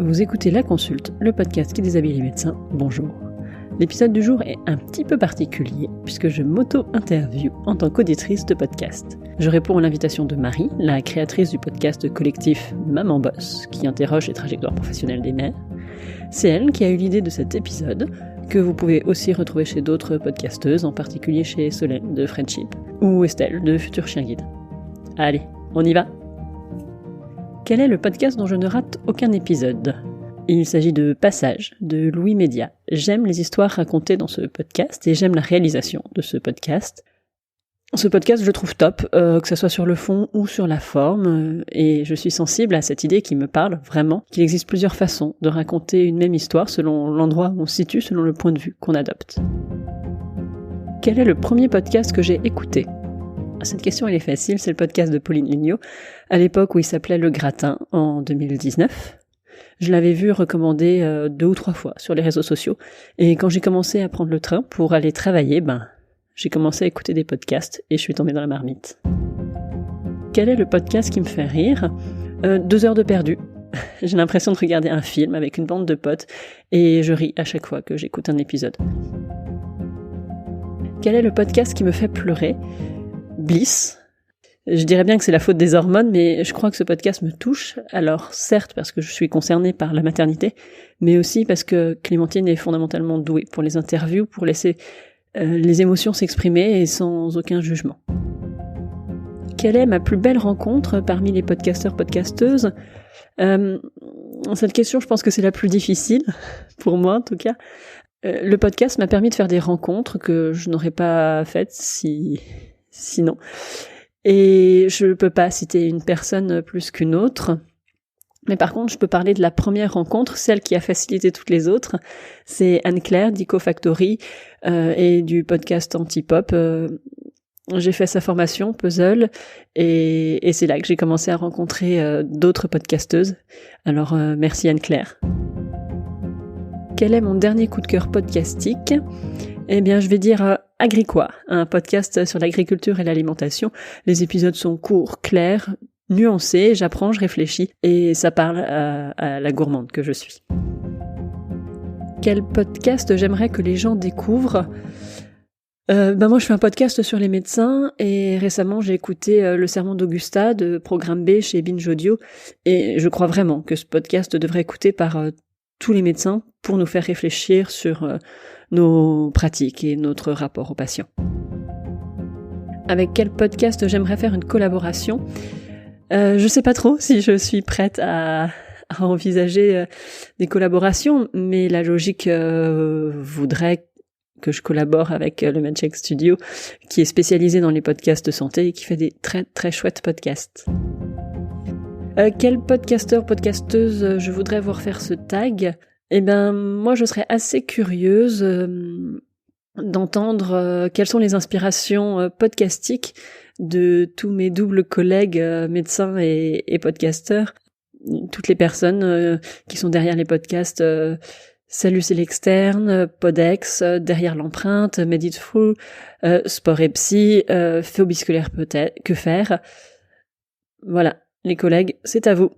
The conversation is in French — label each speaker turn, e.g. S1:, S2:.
S1: Vous écoutez La Consulte, le podcast qui déshabille les médecins. Bonjour. L'épisode du jour est un petit peu particulier puisque je m'auto-interview en tant qu'auditrice de podcast. Je réponds à l'invitation de Marie, la créatrice du podcast collectif Maman Boss, qui interroge les trajectoires professionnelles des mères. C'est elle qui a eu l'idée de cet épisode, que vous pouvez aussi retrouver chez d'autres podcasteuses, en particulier chez Solène de Friendship ou Estelle de Futur Chien Guide. Allez, on y va! Quel est le podcast dont je ne rate aucun épisode ? Il s'agit de Passage, de Louis Média. J'aime les histoires racontées dans ce podcast et j'aime la réalisation de ce podcast. Ce podcast, je le trouve top, que ce soit sur le fond ou sur la forme, et je suis sensible à cette idée qui me parle vraiment, qu'il existe plusieurs façons de raconter une même histoire selon l'endroit où on se situe, selon le point de vue qu'on adopte. Quel est le premier podcast que j'ai écouté ? Cette question, elle est facile, c'est le podcast de Pauline Lignot, à l'époque où il s'appelait Le Gratin, en 2019. Je l'avais vu recommander 2 ou 3 fois sur les réseaux sociaux, et quand j'ai commencé à prendre le train pour aller travailler, j'ai commencé à écouter des podcasts, et je suis tombée dans la marmite. Quel est le podcast qui me fait rire ? 2 heures de perdu. J'ai l'impression de regarder un film avec une bande de potes, et je ris à chaque fois que j'écoute un épisode. Quel est le podcast qui me fait pleurer ? Bliss. Je dirais bien que c'est la faute des hormones, mais je crois que ce podcast me touche. Alors certes parce que je suis concernée par la maternité, mais aussi parce que Clémentine est fondamentalement douée pour les interviews, pour laisser les émotions s'exprimer et sans aucun jugement. Quelle est ma plus belle rencontre parmi les podcasteurs-podcasteuses ? Cette question, je pense que c'est la plus difficile, pour moi en tout cas. Le podcast m'a permis de faire des rencontres que je n'aurais pas faites sinon. Et je ne peux pas citer une personne plus qu'une autre. Mais par contre, je peux parler de la première rencontre, celle qui a facilité toutes les autres. C'est Anne-Claire d'Ecofactory et du podcast Antipop. J'ai fait sa formation Puzzle et c'est là que j'ai commencé à rencontrer d'autres podcasteuses. Alors merci Anne-Claire. Quel est mon dernier coup de cœur podcastique ? Eh bien, je vais dire Agricois, un podcast sur l'agriculture et l'alimentation. Les épisodes sont courts, clairs, nuancés, j'apprends, je réfléchis, et ça parle à la gourmande que je suis. Quel podcast j'aimerais que les gens découvrent ? Moi, je fais un podcast sur les médecins, et récemment, j'ai écouté Le Sermon d'Augusta de Programme B chez Binge Audio, et je crois vraiment que ce podcast devrait écouter par tous les médecins pour nous faire réfléchir sur nos pratiques et notre rapport aux patients. Avec quel podcast j'aimerais faire une collaboration ? Je sais pas trop si je suis prête à envisager des collaborations, mais la logique voudrait que je collabore avec le MedCheck Studio, qui est spécialisé dans les podcasts de santé et qui fait des très très chouettes podcasts. Quel podcasteur, podcasteuse je voudrais voir faire ce tag ? Eh ben, moi, je serais assez curieuse d'entendre quelles sont les inspirations podcastiques de tous mes doubles collègues médecins et podcasteurs. Toutes les personnes qui sont derrière les podcasts Salut, c'est l'externe, Podex, Derrière l'empreinte, Meditful, Sport et Psy, Féobisculaire peut-être, que faire ? Voilà, les collègues, c'est à vous.